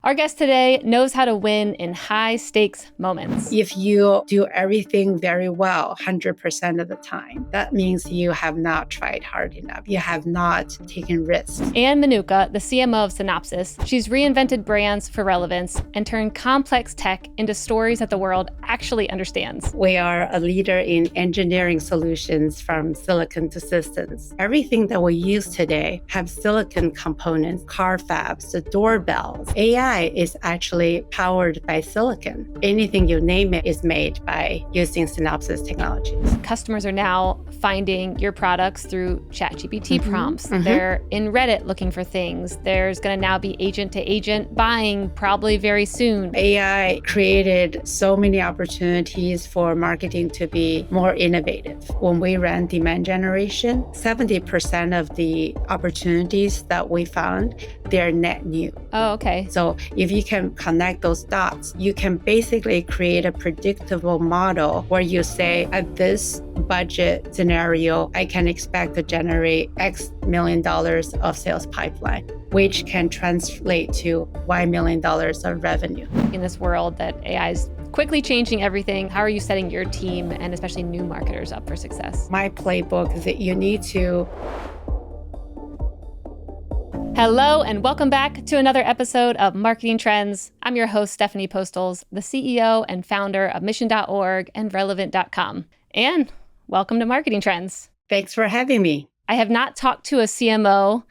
Our guest today knows how to win in high-stakes moments. If you do everything very well 100% of the time, that means you have not tried hard enough. You have not taken risks. Ann Minooka, the CMO of Synopsys, she's reinvented brands for relevance and turned complex tech into stories that the world actually understands. We are a leader in engineering solutions from silicon to systems. Everything that we use today have silicon components, car fabs, the doorbells. AI is actually powered by silicon. Anything you name it is made by using Synopsys technologies. Customers are now finding your products through ChatGPT prompts. They're in Reddit looking for things. There's going to now be agent-to-agent buying probably very soon. AI created so many opportunities for marketing to be more innovative. When we ran demand generation, 70% of the opportunities that we found, they're net new. Oh, okay. So if you can connect those dots, you can basically create a predictable model where you say, at this budget scenario, I can expect to generate X million dollars of sales pipeline, which can translate to Y million dollars of revenue. In this world that AI is quickly changing everything, how are you setting your team and especially new marketers up for success? My playbook is that you need to Hello, and welcome back to another episode of Marketing Trends. I'm your host, Stephanie Postles, the CEO and founder of Mission.org and Relevant.com. And welcome to Marketing Trends. Thanks for having me. I have not talked to a CMO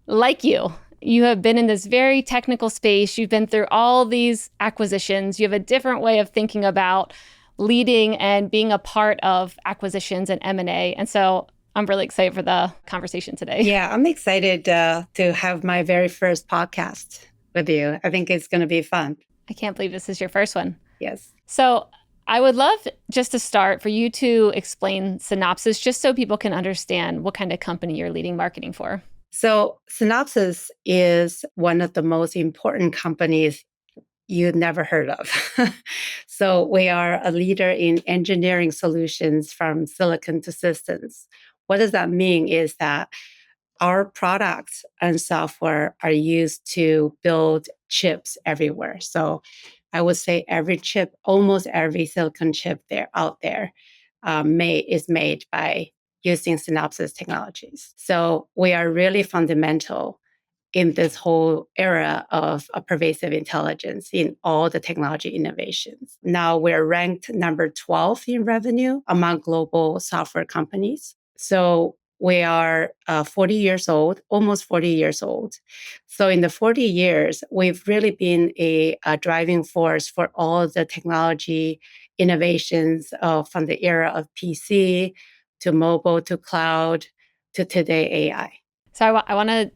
like you. You have been in this very technical space. You've been through all these acquisitions. You have a different way of thinking about leading and being a part of acquisitions and M&A. And so I'm really excited for the conversation today. Yeah, I'm excited to have my very first podcast with you. I think it's going to be fun. I can't believe this is your first one. Yes. So I would love just to start for you to explain Synopsys, just so people can understand what kind of company you're leading marketing for. So Synopsys is one of the most important companies you've never heard of. So we are a leader in engineering solutions from silicon to systems. What does that mean is that our products and software are used to build chips everywhere. So I would say every chip, almost every silicon chip out there is made by using Synopsys technologies. So we are really fundamental in this whole era of pervasive intelligence in all the technology innovations. Now we're ranked number 12 in revenue among global software companies. So we are 40 years old, almost 40 years old. So in the 40 years, we've really been a driving force for all the technology innovations from the era of PC to mobile to cloud to today AI. So I want to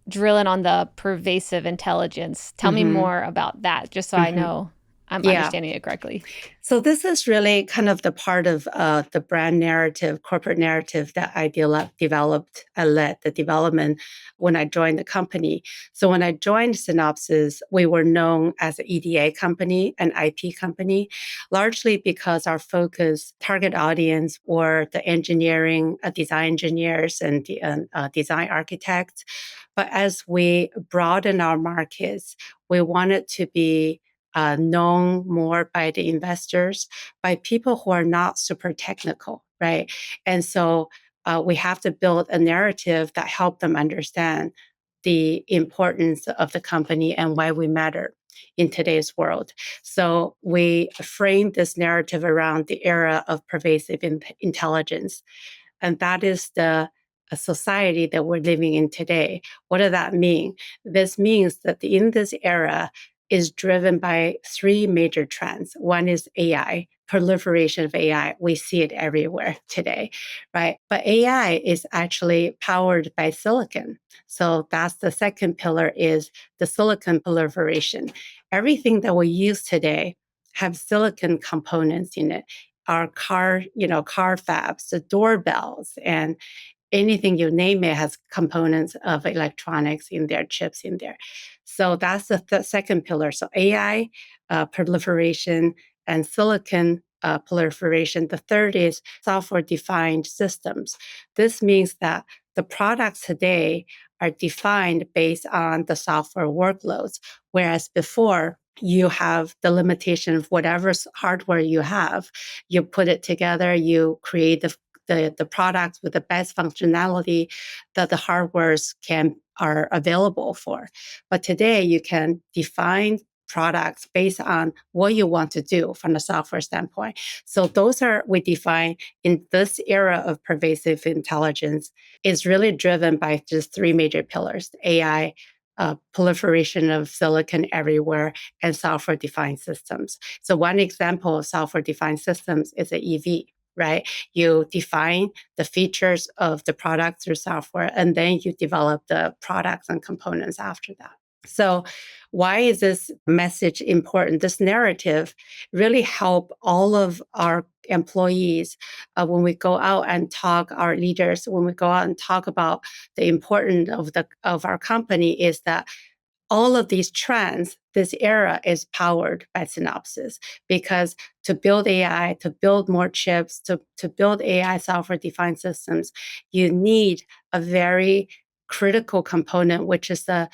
drill in on the pervasive intelligence. Tell me more about that, just so I know I'm understanding it correctly. So this is really kind of the part of the brand narrative, corporate narrative that I developed. I led the development when I joined the company. So when I joined Synopsys, we were known as an EDA company, an IP company, largely because our focus, target audience were the engineering, design engineers and design architects. But as we broaden our markets, we wanted to be known more by the investors, by people who are not super technical, right? And so we have to build a narrative that help them understand the importance of the company and why we matter in today's world. So we frame this narrative around the era of pervasive intelligence. And that is the society that we're living in today. What does that mean? This means that in this era, is driven by three major trends. One is AI, proliferation of AI. We see it everywhere today, right? But AI is actually powered by silicon. So that's the second pillar is the silicon proliferation. Everything that we use today have silicon components in it. Our car fabs, the doorbells, and anything you name it has components of electronics in there, chips in there. So that's the second pillar. So AI proliferation and silicon proliferation. The third is software-defined systems. This means that the products today are defined based on the software workloads, Whereas before, you have the limitation of whatever hardware you have. You put it together, you create the products with the best functionality that the hardwares are available for. But today you can define products based on what you want to do from the software standpoint. So those are we define in this era of pervasive intelligence is really driven by just three major pillars: AI, proliferation of silicon everywhere, and software-defined systems. So one example of software-defined systems is an EV, right? You define the features of the product through software, and then you develop the products and components after that. So why is this message important? This narrative really help all of our employees when we go out and talk, our leaders, when we go out and talk about the importance of our company is that all of these trends, this era is powered by Synopsys because to build AI, to build more chips, to build AI software-defined systems, you need a very critical component, which is the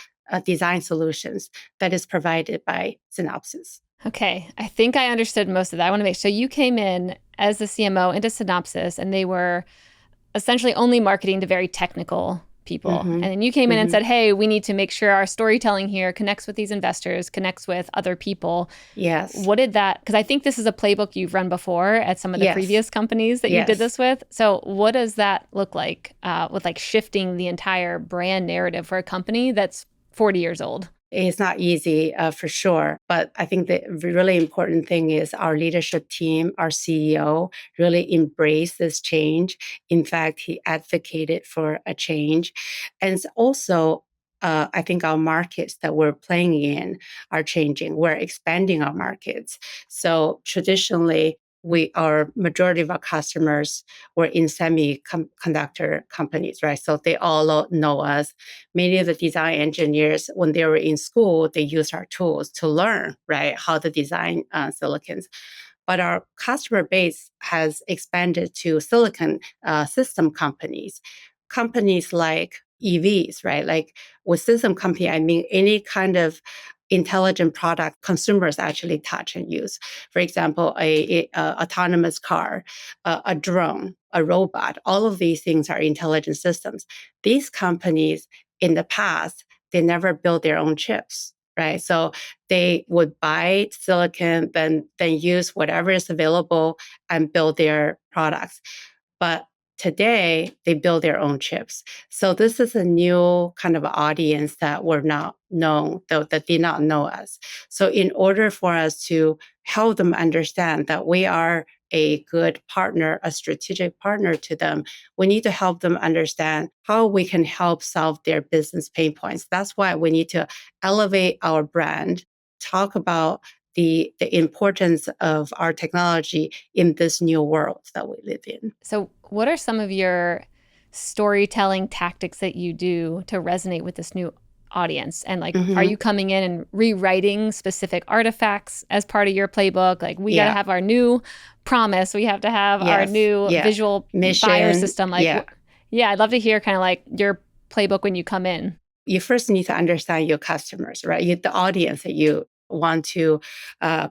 design solutions that is provided by Synopsys. Okay, I think I understood most of that. I want to make so you came in as the CMO into Synopsys, and they were essentially only marketing to very technical people. Mm-hmm. And then you came in and Mm-hmm. said, hey, we need to make sure our storytelling here connects with these investors, connects with other people. Yes. What did that, because I think this is a playbook you've run before at some of the Yes. previous companies that you did Yes. this with. So what does that look like with like shifting the entire brand narrative for a company that's 40 years old? It's not easy for sure, but I think the really important thing is our leadership team, our CEO really embraced this change. In fact, he advocated for a change. And it's also, I think our markets that we're playing in are changing. We're expanding our markets. So traditionally, our majority of our customers were in semiconductor companies, right? So they all know us. Many of the design engineers, when they were in school, they used our tools to learn, right, how to design silicons. But our customer base has expanded to silicon system companies, companies like EVs, right? Like with system company, I mean any kind of intelligent product consumers actually touch and use. For example, a autonomous car, a drone, a robot. All of these things are intelligent systems. These companies in the past, they never built their own chips, right? So they would buy silicon, then use whatever is available and build their products. But today, they build their own chips. So this is a new kind of audience that were not known, that did not know us. So in order for us to help them understand that we are a good partner, a strategic partner to them, we need to help them understand how we can help solve their business pain points. That's why we need to elevate our brand, talk about the importance of our technology in this new world that we live in. So, what are some of your storytelling tactics that you do to resonate with this new audience? And like, are Mm-hmm. you coming in and rewriting specific artifacts as part of your playbook? Like, we got to Yeah. have our new promise, we have to have our Yes. new Yeah. visual buyer Mission. system. Like, Yeah. yeah, I'd love to hear kind of like your playbook when you come in. You first need to understand your customers, right? The audience that you want to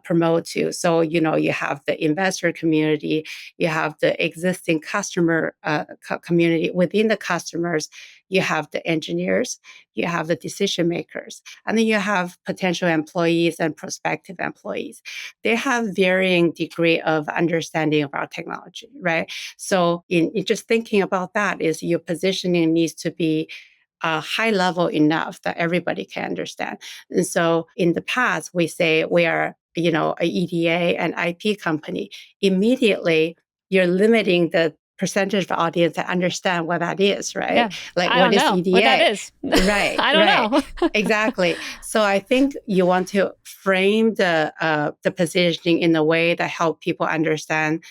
promote to. So, you have the investor community, you have the existing customer community. Within the customers, you have the engineers, you have the decision makers, and then you have potential employees and prospective employees. They have varying degree of understanding of our technology, right? So, in just thinking about that, is your positioning needs to be high level enough that everybody can understand. And so in the past, we say we are, a EDA and IP company. Immediately, you're limiting the percentage of the audience that understand what that is, right? Yeah, Like I what don't is know what that EDA? is. Right, I don't right. know. Exactly. So I think you want to frame the positioning in a way that help people understand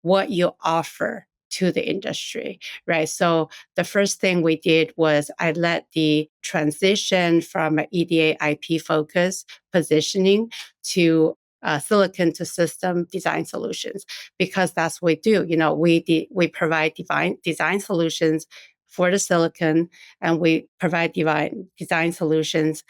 what you offer to the industry, right? So the first thing we did was I led the transition from an EDA IP focus positioning to silicon to system design solutions, because that's what we do. We provide design solutions for the silicon, and we provide design solutions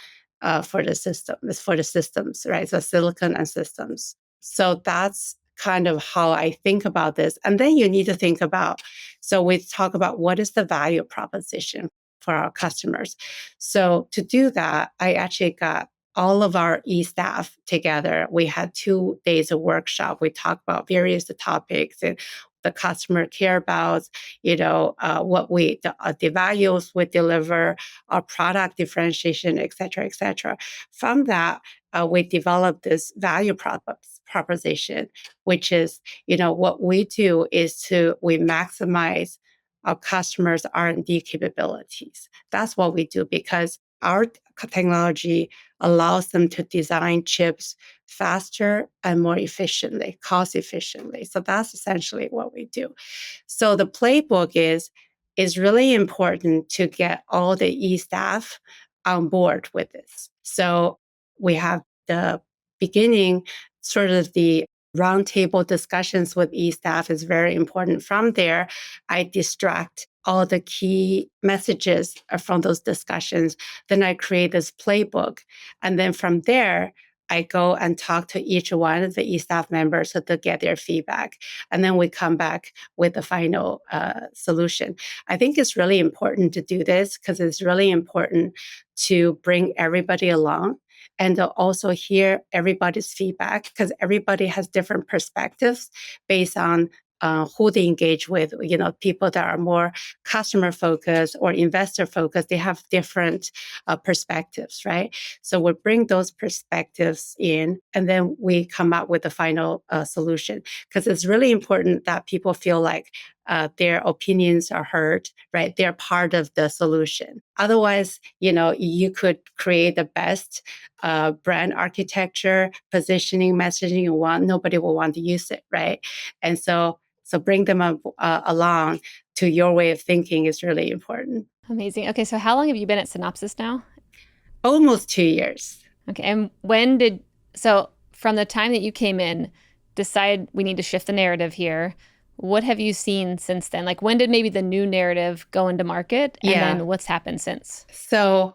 for the systems, right? So silicon and systems. So that's kind of how I think about this. And then you need to think about, so we talk about what is the value proposition for our customers. So to do that, I actually got all of our staff together. We had 2 days of workshop. We talked about various topics and the customer care about, what the values we deliver, our product differentiation, et cetera, et cetera. From that, we developed this value proposition, which is, what we do is we maximize our customers' R&D capabilities. That's what we do because our technology allows them to design chips faster and more efficiently, cost efficiently. So that's essentially what we do. So the playbook is really important to get all the staff on board with this. So we have the beginning, sort of the roundtable discussions with staff is very important. From there, I distract all the key messages from those discussions. Then I create this playbook. And then from there, I go and talk to each one of the staff members to get their feedback. And then we come back with the final solution. I think it's really important to do this because it's really important to bring everybody along and to also hear everybody's feedback because everybody has different perspectives based on who they engage with. People that are more customer focused or investor focused, they have different perspectives, right? So we bring those perspectives in, and then we come up with the final solution because it's really important that people feel like their opinions are heard, right? They're part of the solution. Otherwise, you could create the best brand architecture, positioning, messaging you want. Nobody will want to use it, right? And so bring them along to your way of thinking is really important. Amazing. Okay, so how long have you been at Synopsys now? Almost 2 years. Okay, and from the time that you came in, decide we need to shift the narrative here, what have you seen since then? Like when did maybe the new narrative go into market, and Yeah. then what's happened since? So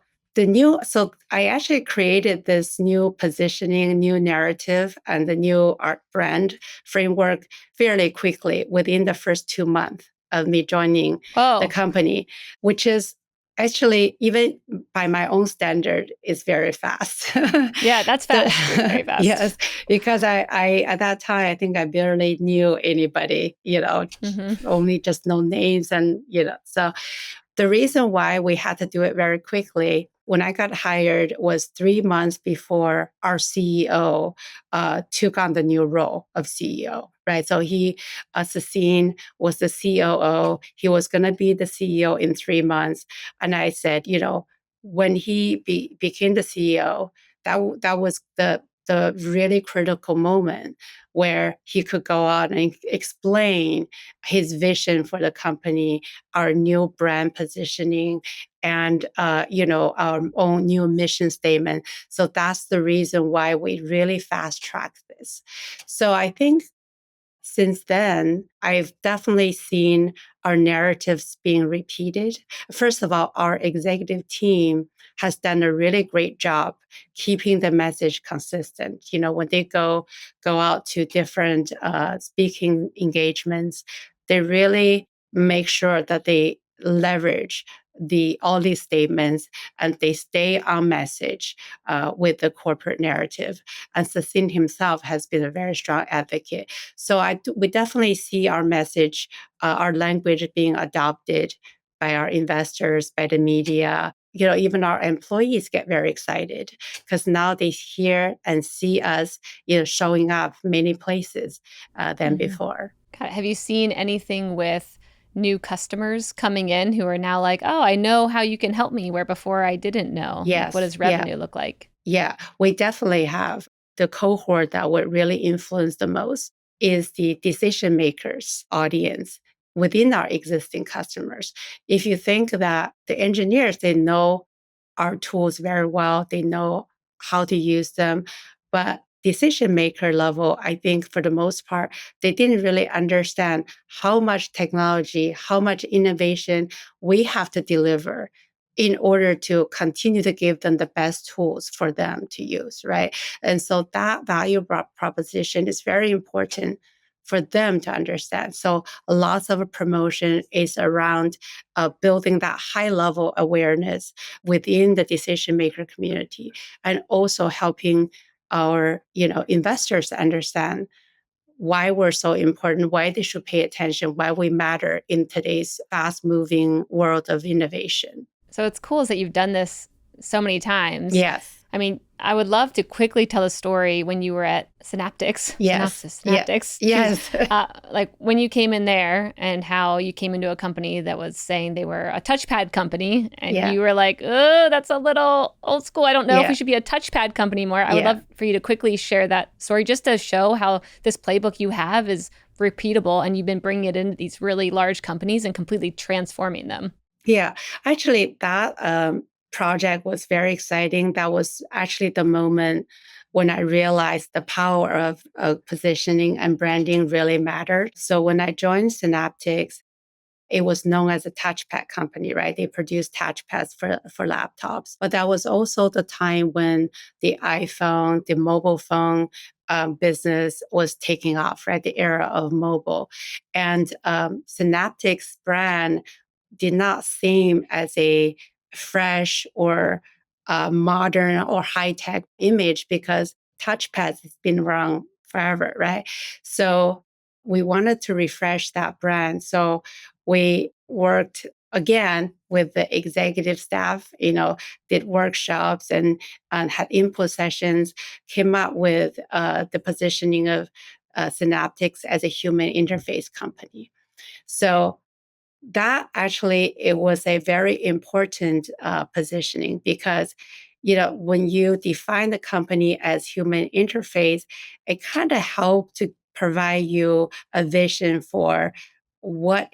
I actually created this new positioning, new narrative, and the new art brand framework fairly quickly within the first 2 months of me joining the company, which is actually, even by my own standard, is very fast. Yeah, that's fast. Very fast. Yes, because I at that time, I think I barely knew anybody, only just know names and, so the reason why we had to do it very quickly when I got hired was 3 months before our CEO took on the new role of CEO, right? So Sassine was the COO. He was going to be the CEO in 3 months. And I said, when he became the CEO, that was the really critical moment where he could go out and explain his vision for the company, our new brand positioning, and our own new mission statement. So that's the reason why we really fast tracked this. So I think since then, I've definitely seen our narratives being repeated. First of all, our executive team has done a really great job keeping the message consistent. When they go out to different speaking engagements, they really make sure that they leverage all these statements and they stay on message with the corporate narrative. And Sassine himself has been a very strong advocate. So we definitely see our message, our language being adopted by our investors, by the media. Even our employees get very excited because now they hear and see us, showing up many places than before. Have you seen anything with new customers coming in who are now like, oh, I know how you can help me, where before I didn't know? Yes. Like, what does revenue look like? Yeah, we definitely have. The cohort that would really influence the most is the decision makers audience within our existing customers. If you think that the engineers, they know our tools very well, they know how to use them, but decision maker level, I think for the most part, they didn't really understand how much technology, how much innovation we have to deliver in order to continue to give them the best tools for them to use, right? And so that value proposition is very important for them to understand. So lots of promotion is around building that high level awareness within the decision maker community, and also helping our investors understand why we're so important, why they should pay attention, why we matter in today's fast moving world of innovation. So it's cool that you've done this so many times. Yes. I mean, I would love to quickly tell a story when you were at Yes. Yeah. Synopsys. Choose, Yes. like when you came in there and how you came into a company that was saying they were a touchpad company, and Yeah. you were like, "Oh, that's a little old school. I don't know if we Yeah. should be a touchpad company more." I would Yeah. love for you to quickly share that story just to show how this playbook you have is repeatable, and you've been bringing it into these really large companies and completely transforming them. Yeah. Actually, that project was very exciting. That was actually the moment when I realized the power of positioning and branding really mattered. So when I joined Synaptics, it was known as a touchpad company, right? They produced touchpads for laptops. But that was also the time when the iPhone, the mobile phone business was taking off, right? The era of mobile. And Synaptics brand did not seem as a fresh or modern or high tech image because touchpads has been around forever, right? So we wanted to refresh that brand. So we worked again with the executive staff, did workshops and had input sessions, came up with the positioning of Synaptics as a human interface company. So that actually it was a very important positioning because when you define the company as human interface, it kind of helped to provide you a vision for what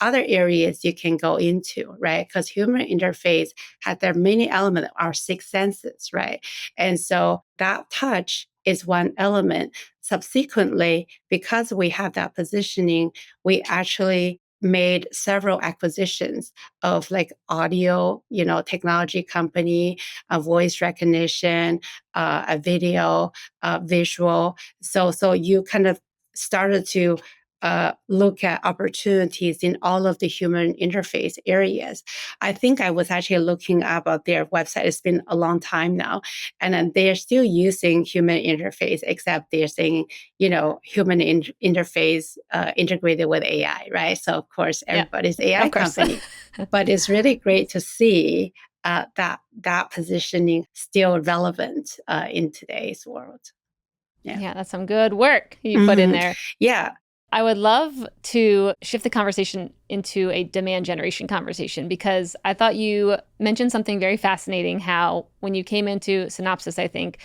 other areas you can go into, right? Because human interface had their many elements, our six senses, right? And so that touch is one element. Subsequently, because we have that positioning, we actually made several acquisitions of like audio, technology company, a voice recognition, a video, visual. So you kind of started to look at opportunities in all of the human interface areas. I think I was actually looking up at their website. It's been a long time now, and then they are still using human interface, except they're saying human interface integrated with AI, right? So of course, Yeah, everybody's AI of course. company, but it's really great to see that positioning still relevant in today's world. Yeah. Yeah, that's some good work you put in Mhm. there. Yeah. I would love to shift the conversation into a demand generation conversation because I thought you mentioned something very fascinating how when you came into Synopsys, I think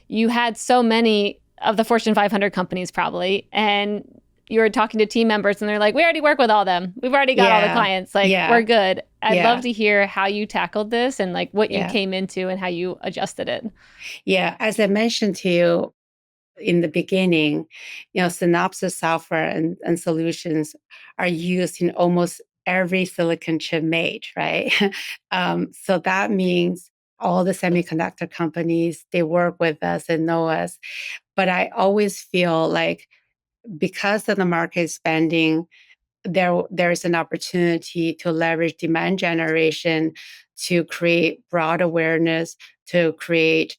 you had so many of the Fortune 500 companies probably, and you were talking to team members and they're like, we already work with all them. We've already got all the Yeah. clients. Like, we're Yeah. good. I'd love Yeah. to hear how you tackled this and like what you Yeah. came into and how you adjusted it. Yeah. As I mentioned to you in the beginning, Synopsys software and solutions are used in almost every silicon chip made, right? So that means all the semiconductor companies, they work with us and know us. But I always feel like because of the market spending, there's an opportunity to leverage demand generation to create broad awareness, to create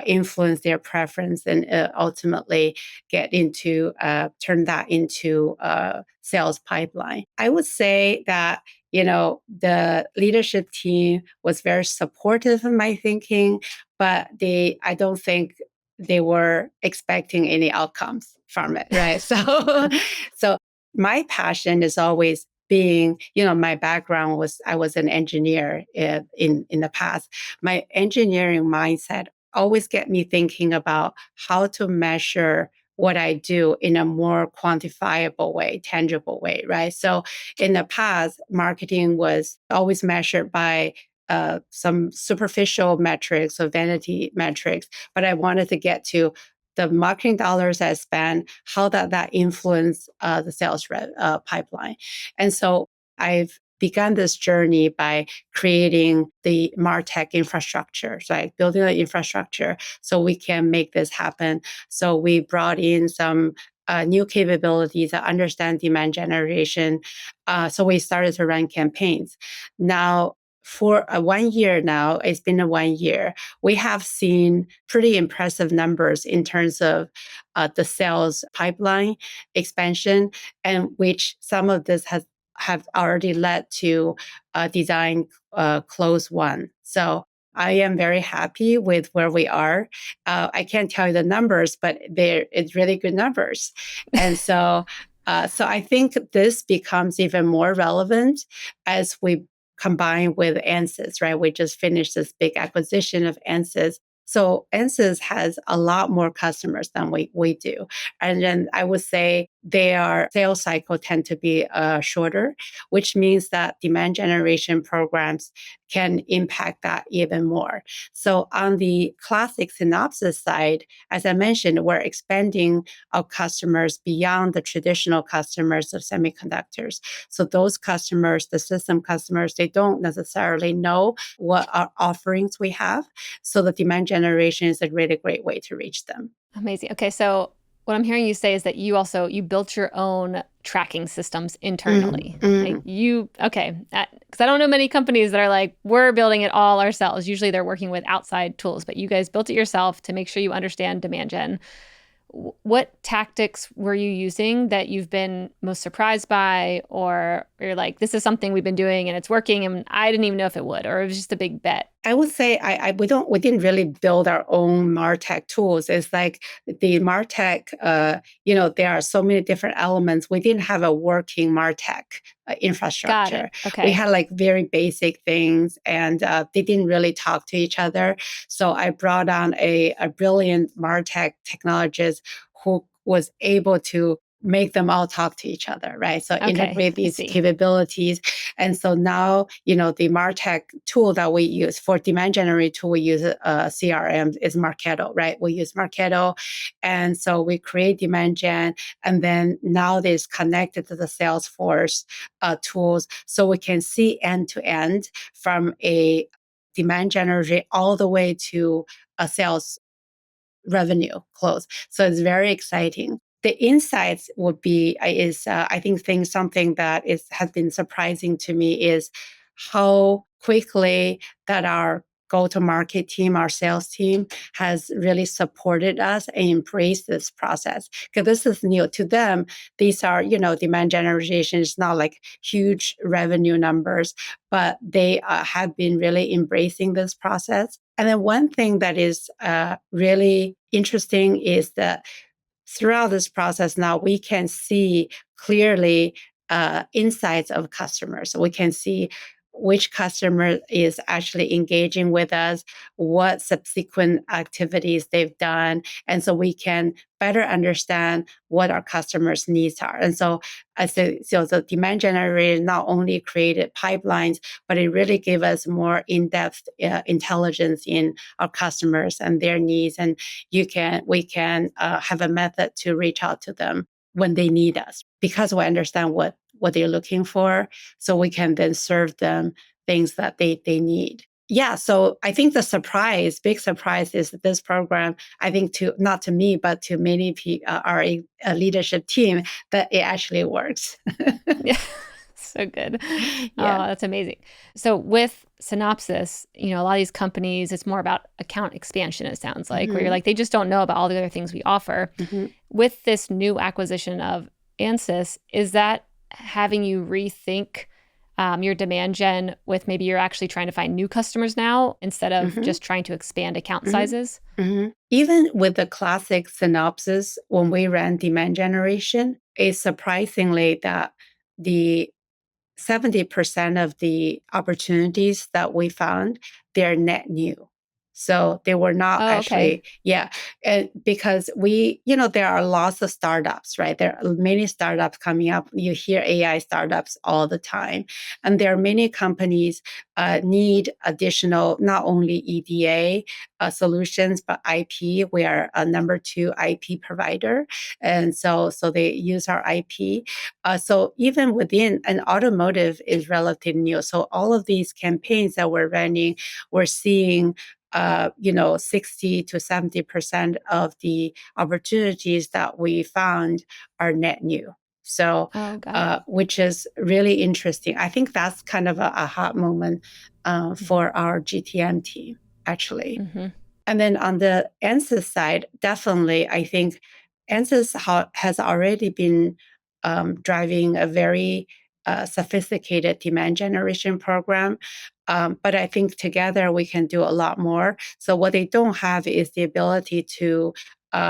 influence their preference, and ultimately turn that into a sales pipeline. I would say that the leadership team was very supportive of my thinking, but I don't think they were expecting any outcomes from it, right? So my passion is always being, my background was I was an engineer in the past. My engineering mindset always get me thinking about how to measure what I do in a more quantifiable way, tangible way, right? So in the past, marketing was always measured by some superficial metrics or vanity metrics, but I wanted to get to the marketing dollars I spend, how that influence the sales pipeline. And so I've began this journey by creating the MarTech infrastructure, right? Building the infrastructure so we can make this happen. So we brought in some new capabilities that understand demand generation. So we started to run campaigns. Now, for 1 year now, it's been a 1 year, we have seen pretty impressive numbers in terms of the sales pipeline expansion, and which some of this have already led to design close one. So I am very happy with where we are. I can't tell you the numbers, but it's really good numbers. And so, so I think this becomes even more relevant as we combine with Ansys, right? We just finished this big acquisition of Ansys. So Ansys has a lot more customers than we do. And then I would say their sales cycle tend to be shorter, which means that demand generation programs can impact that even more. So on the classic Synopsys side, as I mentioned, we're expanding our customers beyond the traditional customers of semiconductors. So those customers, the system customers, they don't necessarily know what our offerings we have. So the demand generation is a really great way to reach them. Amazing. Okay, so what I'm hearing you say is that you built your own tracking systems internally. Like okay, because I don't know many companies that are like, we're building it all ourselves. Usually they're working with outside tools, but you guys built it yourself to make sure you understand demand gen. What tactics were you using that you've been most surprised by, or you're like, this is something we've been doing and it's working and I didn't even know if it would, or it was just a big bet? I would say we didn't really build our own MarTech tools. It's like the MarTech, there are so many different elements. We didn't have a working MarTech Got infrastructure. it. Okay. We had like very basic things, and they didn't really talk to each other. So I brought on a brilliant MarTech technologist who was able to make them all talk to each other, right? So integrate these capabilities. And so now, the MarTech tool that we use for demand generation tool, we use CRM is Marketo, right? We use Marketo. And so we create demand gen, and then now this connected to the Salesforce tools. So we can see end to end from a demand generation all the way to a sales revenue close. So it's very exciting. The insights would be I think something that has been surprising to me is how quickly that our go-to-market team, our sales team, has really supported us and embraced this process. Because this is new to them. These are, demand generation is not like huge revenue numbers, but they have been really embracing this process. And then one thing that is really interesting is that throughout this process now, we can see clearly insights of customers. So we can see which customer is actually engaging with us, what subsequent activities they've done. And so we can better understand what our customers' needs are. And so the demand generator not only created pipelines, but it really gave us more in-depth intelligence in our customers and their needs. And we can have a method to reach out to them when they need us, because we understand what they're looking for, so we can then serve them things that they need. Yeah, so I think the big surprise is that this program, I think not to me, but to many our leadership team, that it actually works. Yeah. So good. Yeah. Oh, that's amazing. So with Synopsys, a lot of these companies, it's more about account expansion, it sounds like, where you're like, they just don't know about all the other things we offer. With this new acquisition of Ansys, is that having you rethink your demand gen with maybe you're actually trying to find new customers now instead of just trying to expand account sizes? Even with the classic Synopsys, when we ran demand generation, it's surprisingly that the 70% of the opportunities that we found, they're net new. So they were not Oh, okay. actually, yeah. And because there are lots of startups, right? There are many startups coming up. You hear AI startups all the time. And there are many companies need additional, not only EDA solutions, but IP. We are a number 2 IP provider. And so they use our IP. So even within an automotive is relatively new. So all of these campaigns that we're running, we're seeing 60 to 70% of the opportunities that we found are net new. So, Oh, got it. which is really interesting. I think that's kind of a hot moment for our GTM team, actually. Mm-hmm. And then on the ANSYS side, definitely, I think ANSYS has already been driving a very sophisticated demand generation program. But I think together we can do a lot more. So what they don't have is the ability to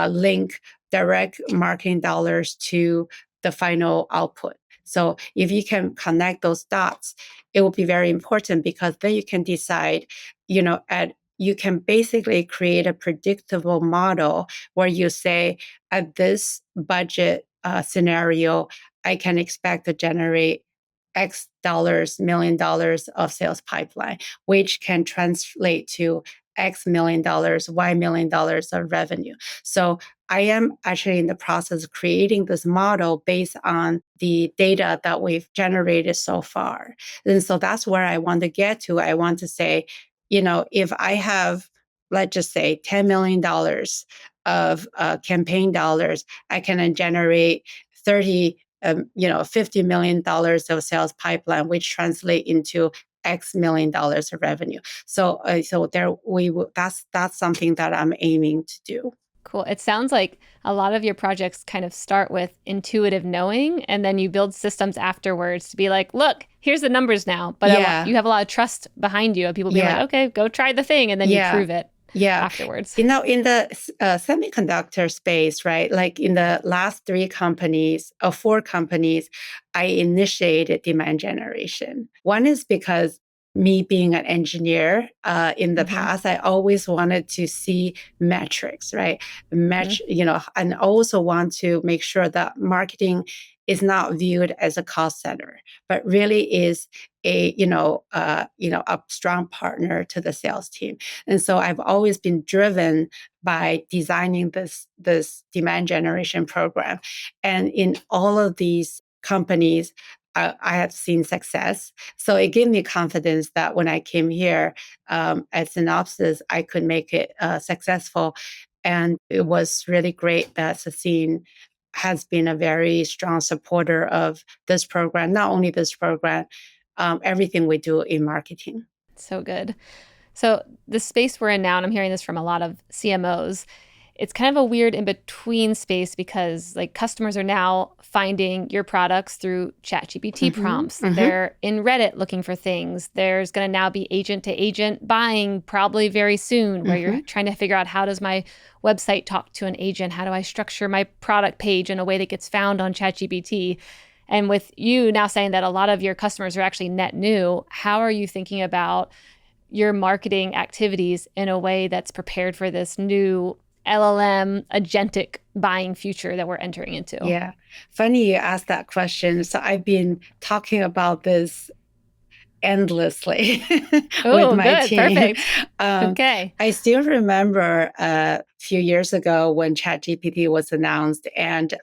link direct marketing dollars to the final output. So if you can connect those dots, it will be very important because then you can decide, you can basically create a predictable model where you say, at this budget scenario, I can expect to generate X dollars, $1 million of sales pipeline, which can translate to X $1 million, Y $1 million of revenue. So I am actually in the process of creating this model based on the data that we've generated so far. And so that's where I want to get to. I want to say, if I have, let's just say, $10 million of campaign dollars, I can generate 30 $50 million of sales pipeline, which translate into X $1 million of revenue. So that's something that I'm aiming to do. Cool. It sounds like a lot of your projects kind of start with intuitive knowing, and then you build systems afterwards to be like, look, here's the numbers now. But Yeah, you have a lot of trust behind you of people being like, yeah, okay, go try the thing. And then you yeah. prove it Yeah. afterwards. In the semiconductor space, right? Like in the last 4 companies, I initiated demand generation. One is because me being an engineer in the Mm-hmm. past, I always wanted to see metrics, right? Mm-hmm. And also want to make sure that marketing is not viewed as a cost center, but really is a strong partner to the sales team. And so I've always been driven by designing this demand generation program. And in all of these companies, I have seen success. So it gave me confidence that when I came here at Synopsys, I could make it successful. And it was really great that Sassine has been a very strong supporter of this program, not only this program, everything we do in marketing. So good. So the space we're in now, and I'm hearing this from a lot of CMOs, it's kind of a weird in between space because like customers are now finding your products through ChatGPT Mm-hmm, prompts. mm-hmm, They're in Reddit looking for things. There's going to now be agent to agent buying probably very soon where mm-hmm. you're trying to figure out how does my website talk to an agent? How do I structure my product page in a way that gets found on ChatGPT? And with you now saying that a lot of your customers are actually net new, how are you thinking about your marketing activities in a way that's prepared for this new LLM agentic buying future that we're entering into? Yeah. Funny you asked that question. So I've been talking about this endlessly with Oh, my good. team. Perfect. Um, Okay. I still remember a few years ago when ChatGPT was announced, and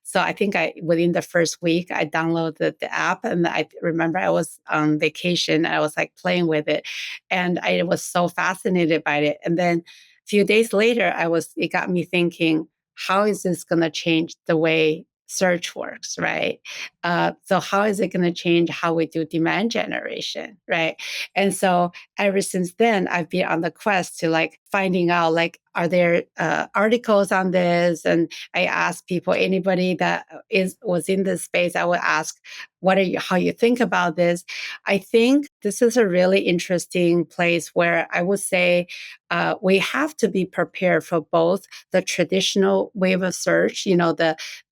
so I think within the first week I downloaded the app, and I remember I was on vacation. I was like playing with it, and I was so fascinated by it. And then a few days later, it got me thinking, how is this going to change the way search works, right? So how is it going to change how we do demand generation, right? And so ever since then, I've been on the quest to like finding out like, are there articles on this? And I ask people, anybody that was in this space, I would ask, how you think about this. I think this is a really interesting place where I would say we have to be prepared for both the traditional wave of search,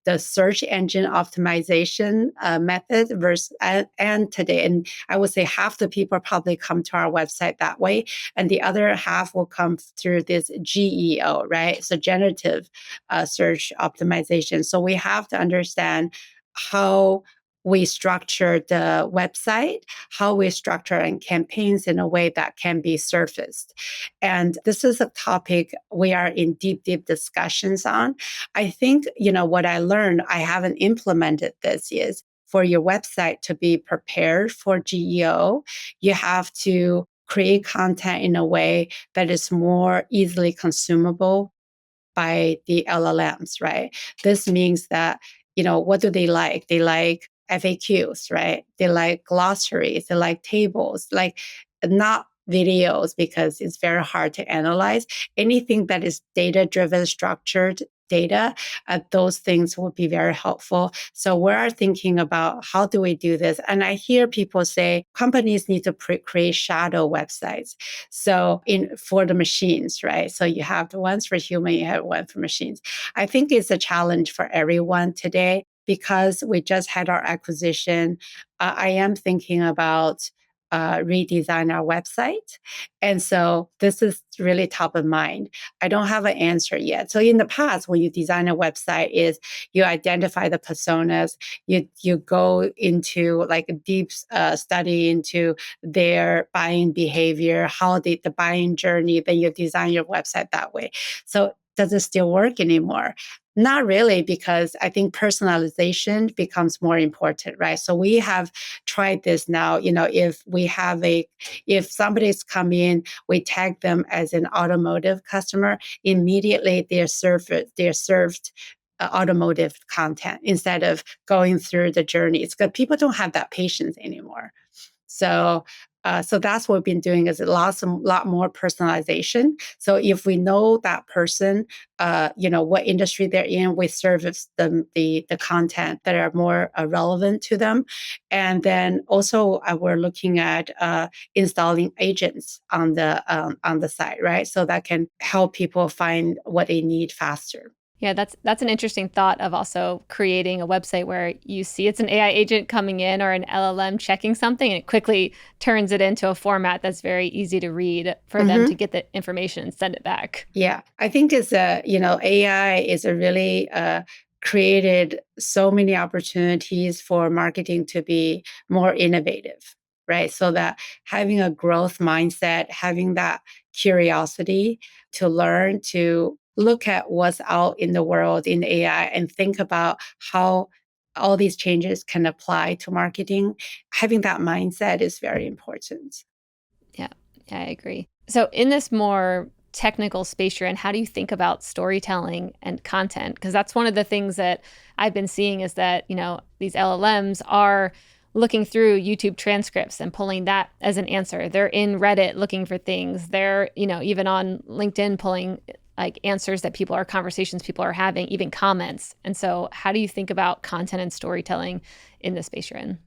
the search engine optimization method versus and today. And I would say half the people probably come to our website that way, and the other half will come through this GEO, right? So generative search optimization. So we have to understand how we structure the website, how we structure and campaigns in a way that can be surfaced. And this is a topic we are in deep, deep discussions on. I think, what I learned, I haven't implemented this, is for your website to be prepared for GEO, you have to create content in a way that is more easily consumable by the LLMs, right? This means that, what do they like? They like FAQs, right? They like glossaries, they like tables, like not videos because it's very hard to analyze. Anything that is data driven, structured data, those things will be very helpful. So we're thinking about how do we do this? And I hear people say companies need to create shadow websites. So for the machines, right? So you have the ones for human, you have one for machines. I think it's a challenge for everyone today because we just had our acquisition. I am thinking about redesign our website. And so this is really top of mind. I don't have an answer yet. So in the past, when you design a website, is you identify the personas, you go into like a deep study into their buying behavior, how the buying journey, then you design your website that way. So does it still work anymore? Not really, because I think personalization becomes more important, right? So we have tried this now. If somebody's come in, we tag them as an automotive customer, immediately they're served automotive content instead of going through the journeys, because people don't have that patience anymore. So that's what we've been doing, is a lot more personalization. So if we know that person, what industry they're in, we service them the content that are more relevant to them. And then also we're looking at installing agents on the site, right? So that can help people find what they need faster. Yeah, that's an interesting thought of also creating a website where you see it's an AI agent coming in or an LLM checking something, and it quickly turns it into a format that's very easy to read for them to get the information and send it back. Yeah, I think AI is a really created so many opportunities for marketing to be more innovative, right? So that having a growth mindset, having that curiosity to learn, to look at what's out in the world in AI and think about how all these changes can apply to marketing, having that mindset is very important. Yeah, I agree. So in this more technical space you're in, how do you think about storytelling and content? Because that's one of the things that I've been seeing is that, these LLMs are looking through YouTube transcripts and pulling that as an answer. They're in Reddit looking for things. They're, even on LinkedIn pulling like answers that conversations people are having, even comments. And so how do you think about content and storytelling in the space you're in?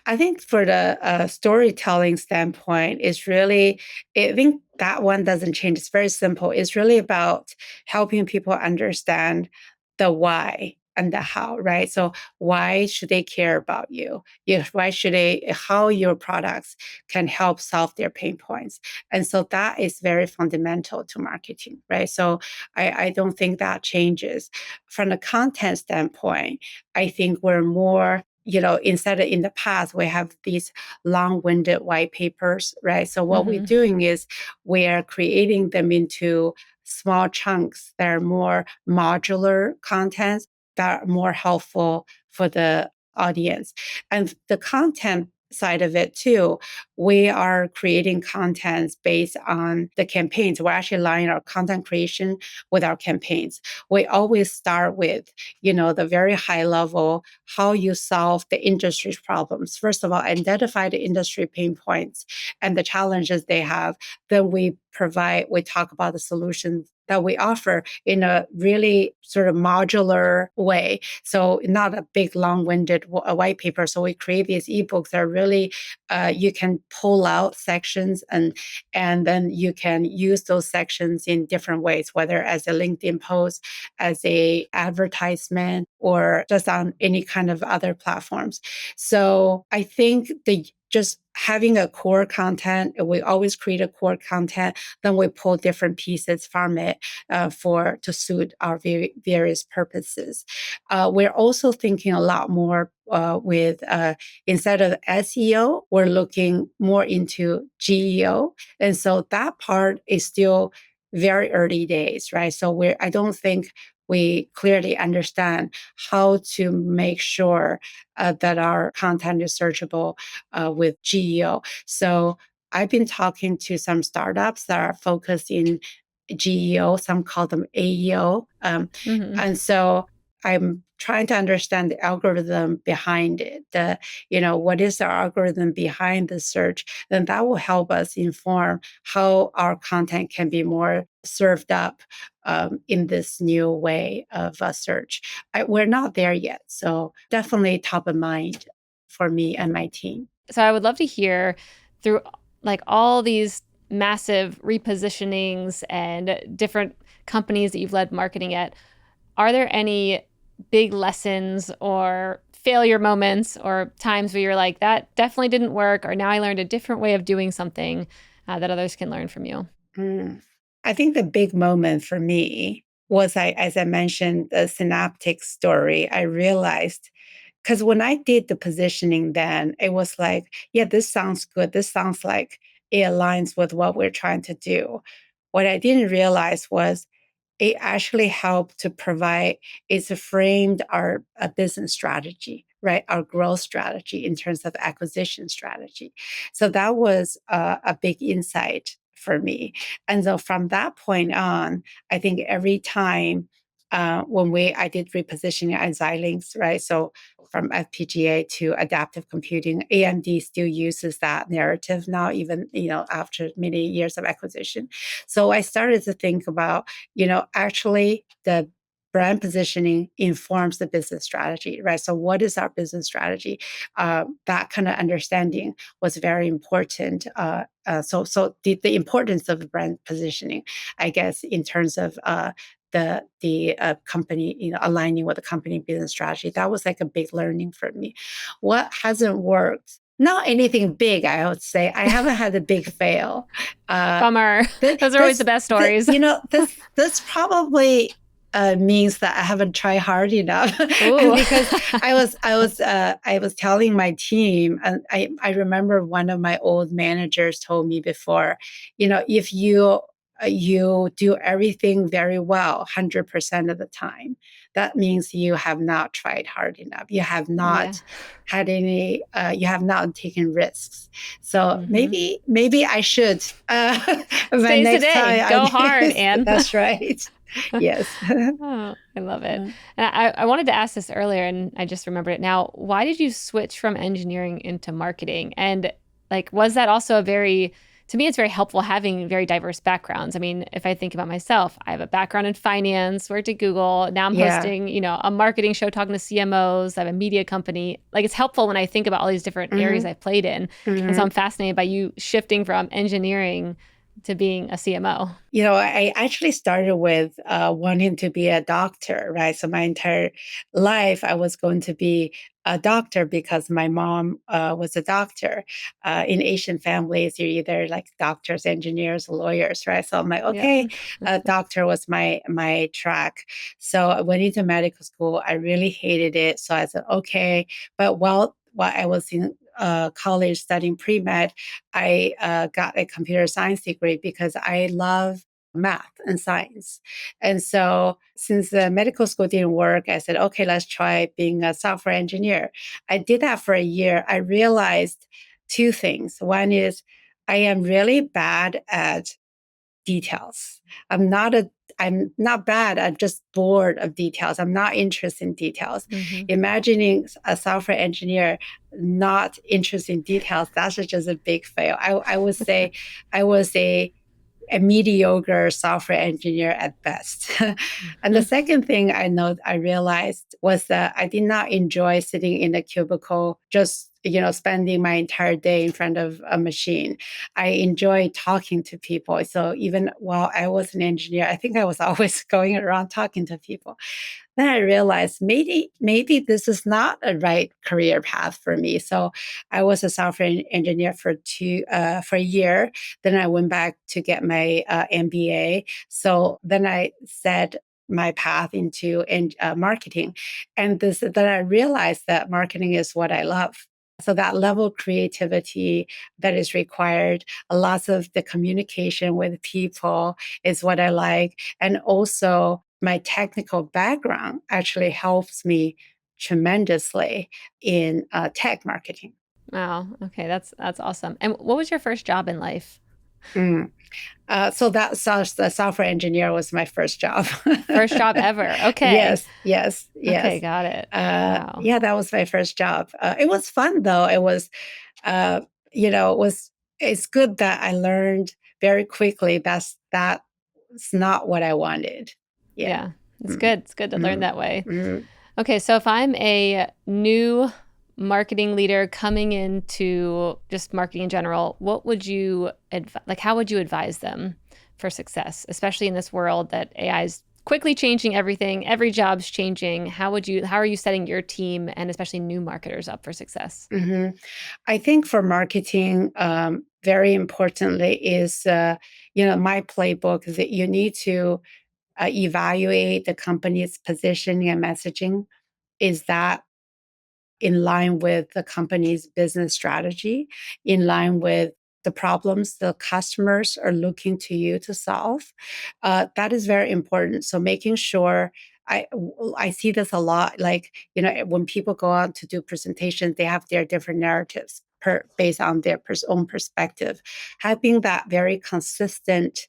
I think for the storytelling standpoint, I think that one doesn't change. It's very simple. It's really about helping people understand the why and the how, right? So why should they care about you? How your products can help solve their pain points. And so that is very fundamental to marketing, right? So I don't think that changes. From the content standpoint, I think we're more instead of in the past, we have these long-winded white papers, right? So what we're doing is we are creating them into small chunks that are more modular contents that are more helpful for the audience. And the content side of it too, we are creating contents based on the campaigns. We're actually aligning our content creation with our campaigns. We always start with, the very high level, how you solve the industry's problems. First of all, identify the industry pain points and the challenges they have. Then we talk about the solutions that we offer in a really sort of modular way. So not a big long-winded white paper. So we create these ebooks that are really, you can pull out sections and then you can use those sections in different ways, whether as a LinkedIn post, as a advertisement, or just on any kind of other platforms. So I think just having a core content, we always create a core content, then we pull different pieces from it to suit our various purposes. We're also thinking a lot more with instead of SEO, we're looking more into GEO, and so that part is still very early days, right? So I don't think we clearly understand how to make sure that our content is searchable with GEO. So I've been talking to some startups that are focused in GEO, some call them AEO. Mm-hmm. And so I'm trying to understand the algorithm behind it. What is the algorithm behind the search? Then that will help us inform how our content can be more served up in this new way of search. We're not there yet. So definitely top of mind for me and my team. So I would love to hear through like all these massive repositionings and different companies that you've led marketing at, are there any big lessons or failure moments or times where you're like, that definitely didn't work, or now I learned a different way of doing something that others can learn from you? I think the big moment for me was, as I mentioned, the synaptic story. I realized, because when I did the positioning then, it was like, yeah, this sounds good. This sounds like it aligns with what we're trying to do. What I didn't realize was it actually helped to provide, it's framed our business strategy, right? Our growth strategy in terms of acquisition strategy. So that was a big insight for me. And so from that point on, I think every time when I did repositioning at Xilinx, right? So from FPGA to adaptive computing, AMD still uses that narrative now, even after many years of acquisition. So I started to think about, actually the brand positioning informs the business strategy, right? So what is our business strategy? That kind of understanding was very important. So the importance of the brand positioning, I guess, in terms of the company, aligning with the company business strategy, that was like a big learning for me. What hasn't worked? Not anything big, I would say. I haven't had a big fail. Bummer. Those are always the best stories. This probably means that I haven't tried hard enough. Ooh. Because I was telling my team, and I remember one of my old managers told me before, if you do everything very well 100% of the time, that means you have not tried hard enough. You have Yeah. not had any. You have not taken risks. So Mm-hmm. maybe I should. My Today's the next day. time, Go hard, Anne. that's right. Yes. Oh, I love it. And I wanted to ask this earlier, and I just remembered it now. Why did you switch from engineering into marketing? And like, was that also to me, it's very helpful having very diverse backgrounds. I mean, if I think about myself, I have a background in finance, worked at Google. Now I'm Yeah. hosting, a marketing show, talking to CMOs. I have a media company. Like, it's helpful when I think about all these different areas Mm-hmm. I've played in. And so Mm-hmm. I'm fascinated by you shifting from engineering to being a CMO. I actually started with wanting to be a doctor, right? So my entire life, I was going to be a doctor because my mom was a doctor. In Asian families, you're either like doctors, engineers, lawyers, right? So I'm like, Yeah. okay, doctor was my track. So I went into medical school. I really hated it. So I said, okay. But while I was in college studying pre-med, I got a computer science degree because I love math and science. And so since the medical school didn't work, I said, okay, let's try being a software engineer. I did that for a year. I realized two things. One is I am really bad at details. I'm not bad. I'm just bored of details. I'm not interested in details. Mm-hmm. Imagining a software engineer not interested in details, that's just a big fail. I would say I was a a mediocre software engineer at best. And the second thing I realized was that I did not enjoy sitting in a cubicle just spending my entire day in front of a machine. I enjoy talking to people. So even while I was an engineer, I think I was always going around talking to people. Then I realized maybe this is not a right career path for me. So I was a software engineer for a year. Then I went back to get my MBA. So then I set my path into marketing, and then I realized that marketing is what I love. So that level of creativity that is required, lots of the communication with people is what I like, and also my technical background actually helps me tremendously in tech marketing. Wow. Okay, that's awesome. And what was your first job in life? Mm. The software engineer was my first job. First job ever. Okay. Yes, yes, Okay, yes. got it. Wow. Yeah, that was my first job. It was fun though. It was, it was. It's good that I learned very quickly that's not what I wanted. Yeah. Yeah. It's Mm, good. It's good to learn mm, that way. mm, Okay, so if I'm a new marketing leader coming into just marketing in general, what would you how would you advise them for success, especially in this world that AI is quickly changing everything, every job's changing. How are you setting your team and especially new marketers up for success? mhm. I think for marketing, very importantly is, my playbook is that you need to evaluate the company's positioning and messaging. Is that in line with the company's business strategy, in line with the problems the customers are looking to you to solve? That is very important. So making sure I see this a lot. Like when people go out to do presentations, they have their different narratives based on their own perspective. Having that very consistent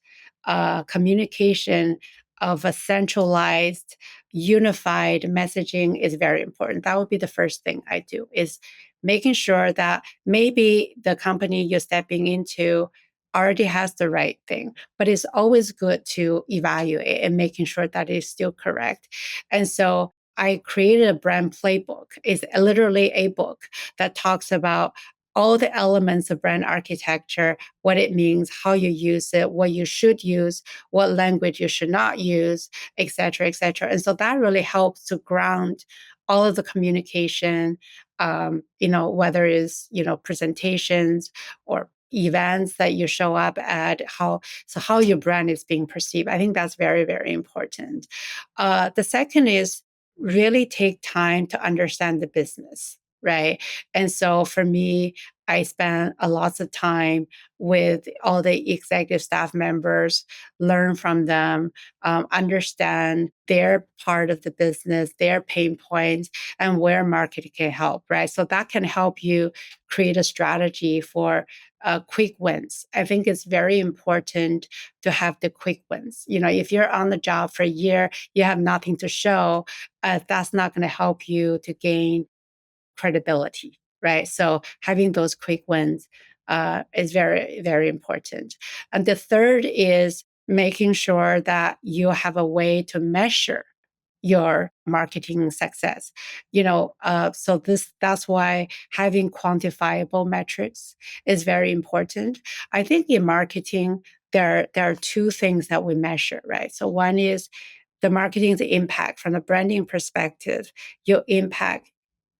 communication of a centralized unified messaging is very important. That would be the first thing I do, is making sure that maybe the company you're stepping into already has the right thing, but it's always good to evaluate and making sure that it's still correct. And so I created a brand playbook. It's literally a book that talks about all the elements of brand architecture, what it means, how you use it, what you should use, what language you should not use, et cetera, et cetera. And so that really helps to ground all of the communication, whether it's, presentations or events that you show up at, how your brand is being perceived. I think that's very, very important. The second is really take time to understand the business, right? And so for me, I spent a lots of time with all the executive staff members, learn from them, understand their part of the business, their pain points, and where marketing can help, right? So that can help you create a strategy for quick wins. I think it's very important to have the quick wins. If you're on the job for a year, you have nothing to show, that's not going to help you to gain credibility, right? So having those quick wins is very, very important. And the third is making sure that you have a way to measure your marketing success. So that's why having quantifiable metrics is very important. I think in marketing there are two things that we measure, right? So one is the marketing's impact from the branding perspective, your impact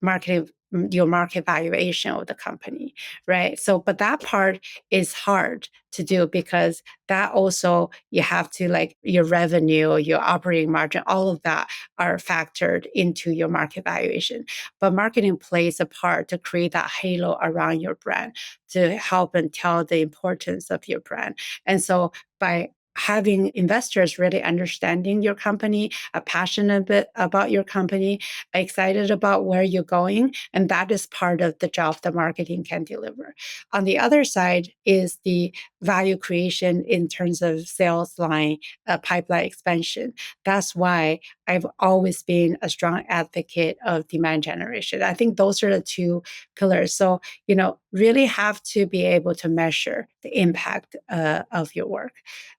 marketing your market valuation of the company, right? So but that part is hard to do because that also you have to, like, your revenue, your operating margin, all of that are factored into your market valuation. But marketing plays a part to create that halo around your brand, to help and tell the importance of your brand. And so by having investors really understanding your company, passionate bit about your company, excited about where you're going, and that is part of the job that marketing can deliver. On the other side is the value creation in terms of sales line, pipeline expansion. That's why I've always been a strong advocate of demand generation. I think those are the two pillars. So, really have to be able to measure the impact of your work.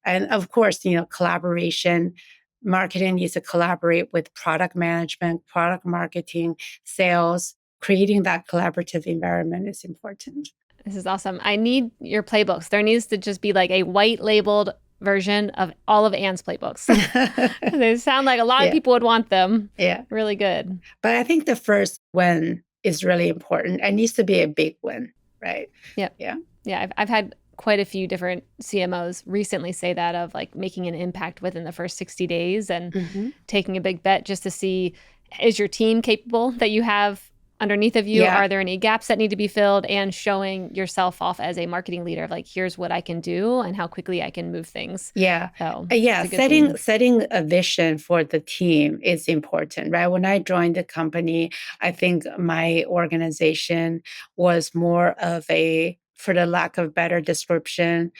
And of course, collaboration. Marketing needs to collaborate with product management, product marketing, sales. Creating that collaborative environment is important. This is awesome. I need your playbooks. There needs to just be like a white labeled version of all of Ann's playbooks. They sound like a lot of Yeah. people would want them. Yeah. Really good. But I think the first win is really important. It needs to be a big win, right? Yep. Yeah. Yeah. I've had quite a few different CMOs recently say that, of like making an impact within the first 60 days and taking a big bet just to see, is your team capable that you have underneath of you? Yeah. Are there any gaps that need to be filled? And showing yourself off as a marketing leader of like, here's what I can do and how quickly I can move things. Yeah. So Yeah. it's a good thing. Setting a vision for the team is important, right? When I joined the company, I think my organization was more of a, for the lack of better description,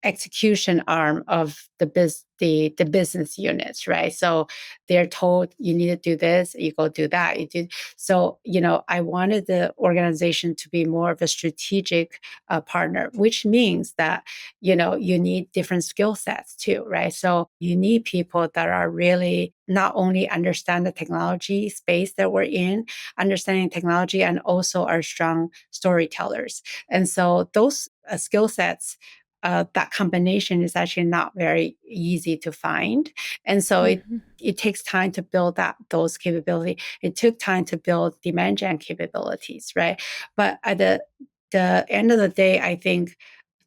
execution arm of the business units, right? So they're told you need to do this, you go do that. You do. So, I wanted the organization to be more of a strategic partner, which means that, you need different skill sets too, right? So you need people that are really not only understand the technology space that we're in, understanding technology, and also are strong storytellers. And so those skill sets, that combination is actually not very easy to find. And so it takes time to build those capabilities. It took time to build demand gen capabilities, right? But at the end of the day, I think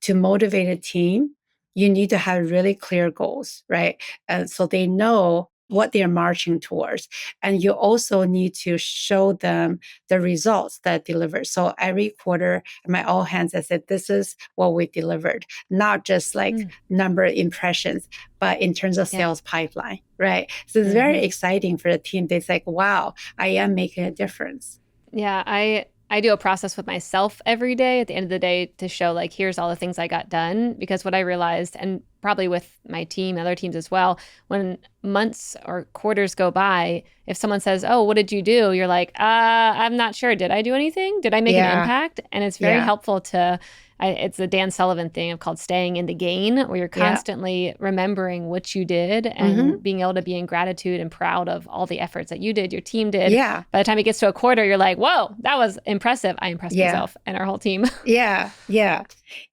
to motivate a team, you need to have really clear goals, right? And so they know what they're marching towards. And you also need to show them the results that deliver. So every quarter, my all hands, I said, this is what we delivered, not just like number impressions, but in terms of sales pipeline, right? So it's very exciting for the team. They're like, wow, I am making a difference. Yeah, I do a process with myself every day at the end of the day to show like, here's all the things I got done. Because what I realized, and probably with my team, other teams as well, when months or quarters go by, if someone says, oh, what did you do? You're like, I'm not sure. Did I do anything? Did I make an impact? And it's very helpful to, it's the Dan Sullivan thing of called staying in the gain, where you're constantly remembering what you did and being able to be in gratitude and proud of all the efforts that you did, your team did. Yeah. By the time it gets to a quarter, you're like, whoa, that was impressive. I impressed myself and our whole team. Yeah.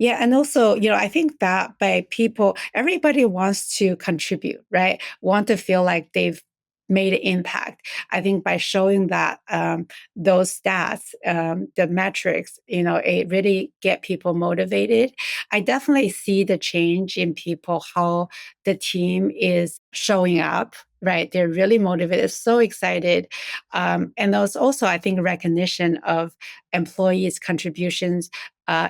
And also, I think that by people, everybody wants to contribute, right? Want to feel like they've made an impact. I think by showing that those stats, the metrics, it really get people motivated. I definitely see the change in people, how the team is showing up, right? They're really motivated, so excited. And there's also, I think, recognition of employees' contributions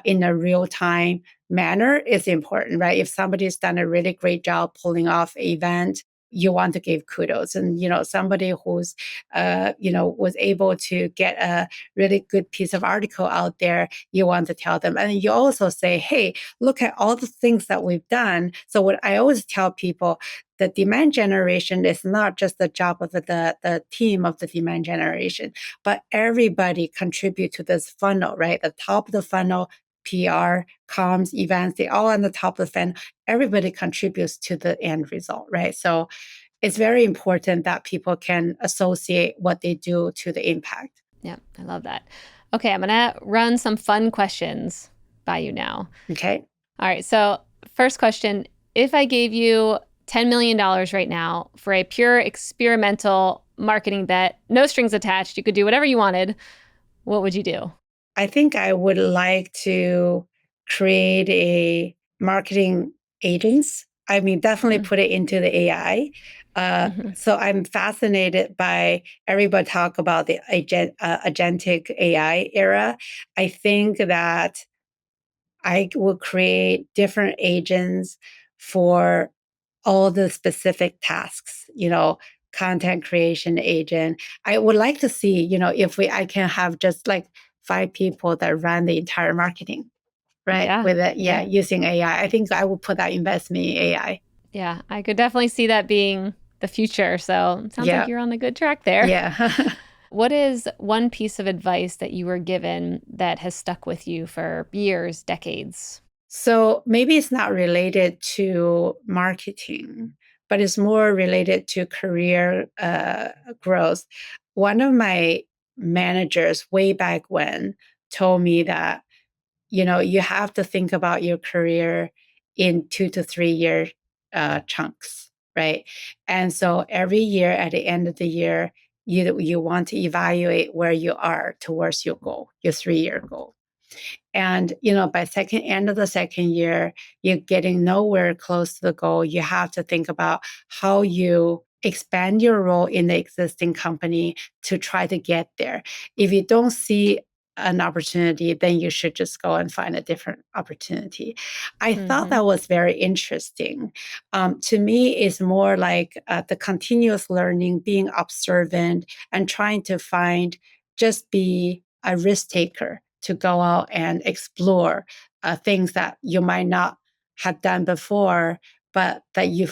in a real-time manner is important, right? If somebody's done a really great job pulling off an event, you want to give kudos. And, somebody who's, was able to get a really good piece of article out there, you want to tell them. And you also say, hey, look at all the things that we've done. So what I always tell people, the demand generation is not just the job of the team of the demand generation, but everybody contribute to this funnel, right? The top of the funnel, PR, comms, events, they all on the top of the funnel. Everybody contributes to the end result, right? So it's very important that people can associate what they do to the impact. Yeah, I love that. Okay, I'm going to run some fun questions by you now. Okay. All right, so first question, if I gave you $10 million right now for a pure experimental marketing bet, no strings attached, you could do whatever you wanted, what would you do? I think I would like to create a marketing agents. I mean, definitely put it into the AI. So I'm fascinated by everybody talk about the agentic AI era. I think that I will create different agents for all the specific tasks, content creation agent. I would like to see, if I can have just like 5 people that run the entire marketing. right? Yeah. With it, Yeah. using AI. I think I will put that investment in AI. Yeah. I could definitely see that being the future. So it sounds like Yeah, you're on the good track there. yeah. What is one piece of advice that you were given that has stuck with you for years, decades? So maybe it's not related to marketing, but it's more related to career growth. One of my managers way back when told me that, you have to think about your career in 2 to 3 year chunks, right? And so every year at the end of the year, you want to evaluate where you are towards your goal, your 3 year goal. And by end of the second year, you're getting nowhere close to the goal. You have to think about how you expand your role in the existing company to try to get there. If you don't see an opportunity, then you should just go and find a different opportunity. I thought Mm-hmm. that was very interesting. To me, it's more like the continuous learning, being observant, and trying to be a risk taker to go out and explore things that you might not have done before, but that you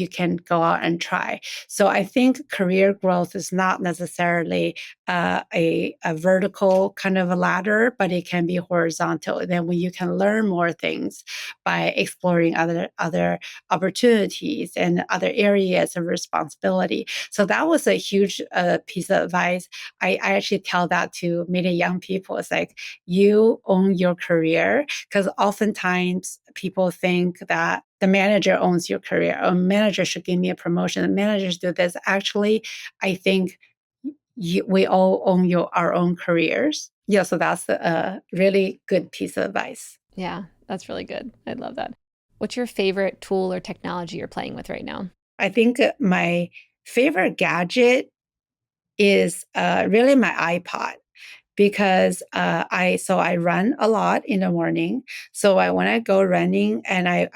can go out and try. So I think career growth is not necessarily a vertical kind of a ladder, but it can be horizontal. And then when you can learn more things by exploring other opportunities and other areas of responsibility. So that was a huge piece of advice. I actually tell that to many young people. It's like, you own your career, because oftentimes people think that the manager owns your career, or manager should give me a promotion. The managers do this. Actually, I think we all own our own careers. Yeah, so that's a really good piece of advice. Yeah, that's really good. I love that. What's your favorite tool or technology you're playing with right now? I think my favorite gadget is really my iPod, because I run a lot in the morning. So when I go running and I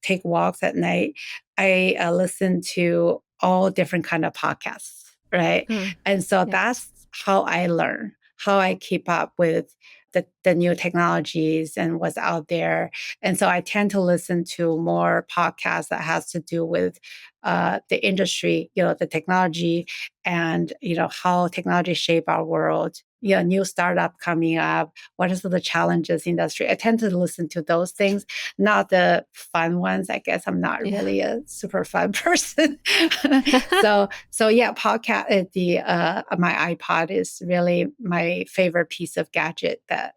take walks at night, I listen to all different kind of podcasts, right? Huh. And so Yeah. that's how I learn, how I keep up with the new technologies and what's out there. And so I tend to listen to more podcasts that has to do with the industry, the technology, and how technology shape our world. New startup coming up. What are the challenges industry? I tend to listen to those things, not the fun ones. I guess I'm not Yeah. really a super fun person. so yeah, podcast. My iPod is really my favorite piece of gadget that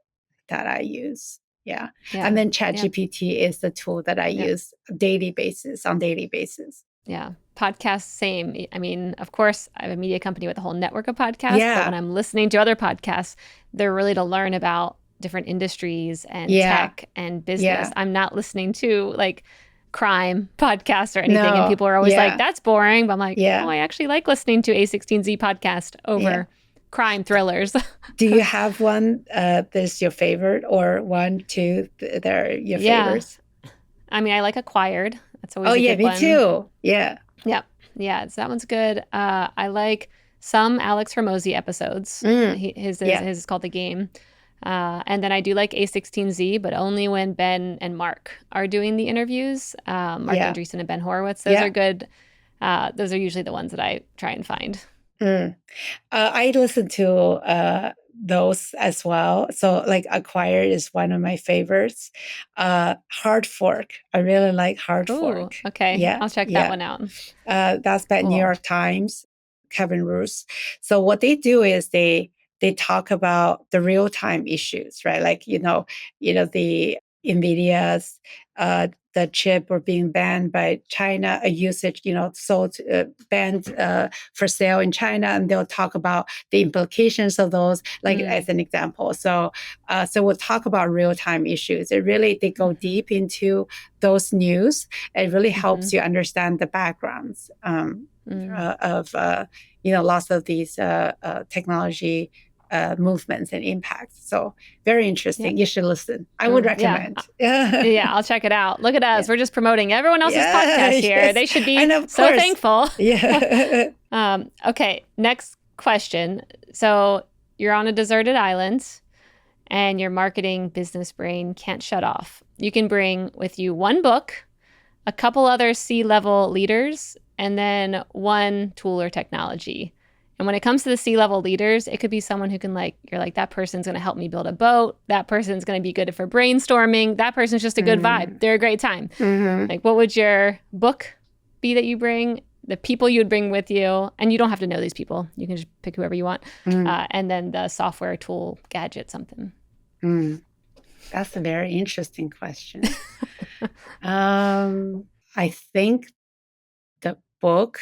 I use. Yeah, and Yeah. then Yeah. ChatGPT is the tool that I Yeah. use daily basis on daily basis. Yeah. Podcasts, same. I mean, of course, I have a media company with a whole network of podcasts, but when Yeah, I'm listening to other podcasts, they're really to learn about different industries and yeah, tech and business. yeah. I'm not listening to like crime podcasts or anything. And No, people are always like, yeah, that's boring. But I'm like, no, yeah, I actually like listening to A16Z podcast yeah. over crime thrillers. Do you have one that's your favorite, or one, two that are your Yeah. favorites? I mean, I like Acquired. That's Oh always a yeah, good me one. too. Yeah, Yeah. Yeah. So that one's good. I like some Alex Hormozy episodes. mm, His yeah, is called The Game. And then I do like A16Z, but only when Ben and Mark are doing the interviews. Mark yeah, Andreessen and Ben Horowitz. Those are yeah. good. Those are usually the ones that I try and find. Mm. I listen to those as well. So, like, Acquired is one of my favorites. Hard Fork. I really like Hard Ooh, Fork. okay. Yeah, I'll check that yeah. one out. That's by New Cool. York Times, Kevin Roos. So what they do is they talk about the real time issues, right? Like the Nvidia's the chip were being banned by China, a usage sold banned for sale in China, and they'll talk about the implications of those, like Mm, as an example. So we'll talk about real time issues. They go mm-hmm, deep into those news. It really mm-hmm, helps you understand the backgrounds mm, of lots of these technology movements and impacts. So very yeah. interesting. You should listen. I would Yeah. recommend. Yeah, Yeah, I'll check it out. Look at us. yeah, We're just promoting everyone else's yeah. podcast here. Yes, They should be and of so course, thankful. yeah, Okay, next question. So you're on a deserted island and your marketing business brain can't shut off. You can bring with you one book, a couple other C-level leaders, and then one tool or technology. And when it comes to the C-level leaders, it could be someone who can you're like, that person's going to help me build a boat. That person's going to be good for brainstorming. That person's just a good vibe. They're a great time. Like, what would your book be that you bring? The people you would bring with you, and you don't have to know these people. You can just pick whoever you want. And then the software, tool, gadget, something. That's a very interesting question. I think the book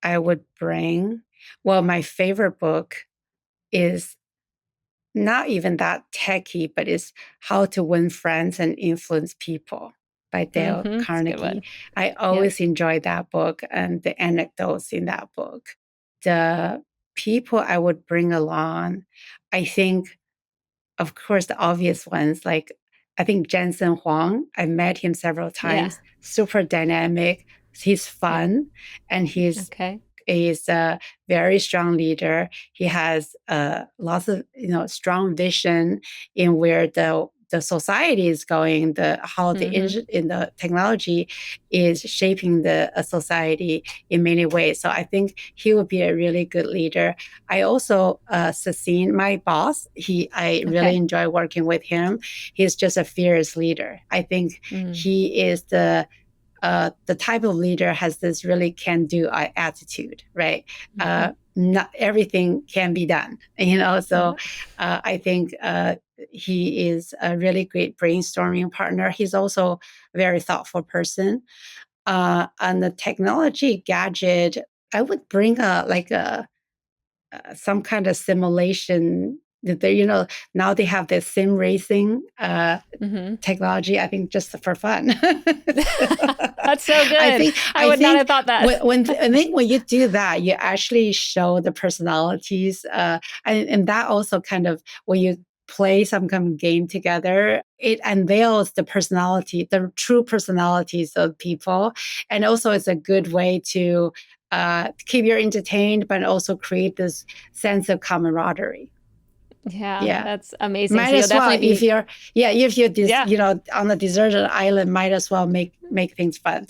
I would bring, well, my favorite book is not even that techy, but it's How to Win Friends and Influence People by Dale It's a good one. Carnegie. I always enjoy that book and the anecdotes in that book. The people I would bring along, I think, of course, the obvious ones, like I think Jensen Huang, I met him several times, super dynamic. He's fun, and he's a very strong leader. He has lots of strong vision in where the society is going, how the technology is shaping the society in many ways. So I think he would be a really good leader. I also Sassine, my boss. I really enjoy working with him. He's just a fierce leader. I think he is the type of leader has this really can-do attitude, right? Not everything can be done, so I think he is a really great brainstorming partner. He's also a very thoughtful person. On the technology gadget, I would bring some kind of simulation. Now they have this sim racing technology, I think, just for fun. That's so good. I would not have thought that. I think when you do that, you actually show the personalities. And that also kind of, when you play some kind of game together, it unveils the true personalities of people. And also it's a good way to keep you entertained, but also create this sense of camaraderie. Yeah, that's amazing. Might as well, if you're on a deserted island, might as well make things fun.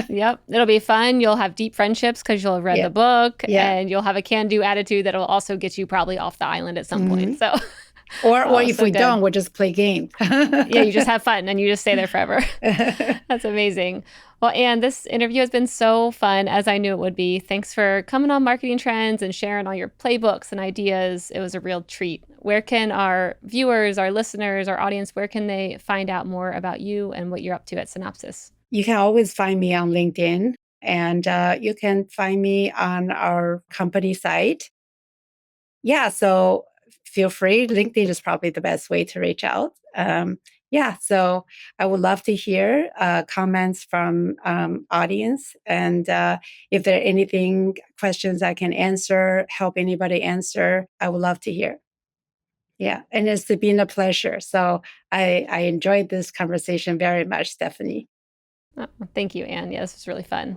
Yep, it'll be fun. You'll have deep friendships because you'll have read the book, and you'll have a can-do attitude that will also get you probably off the island at some point. So, or if we don't, we'll just play games. Yeah, you just have fun and you just stay there forever. That's amazing. Well, Ann, this interview has been so fun, as I knew it would be. Thanks for coming on Marketing Trends and sharing all your playbooks and ideas. It was a real treat. Where can our viewers, our listeners, our audience, where can they find out more about you and what you're up to at Synopsys? You can always find me on LinkedIn, and you can find me on our company site. Yeah, so feel free. LinkedIn is probably the best way to reach out. So I would love to hear comments from audience. And if there are questions I can answer, help anybody answer, I would love to hear. Yeah, and it's been a pleasure. So I enjoyed this conversation very much, Stephanie. Oh, thank you, Ann. Yeah, this was really fun.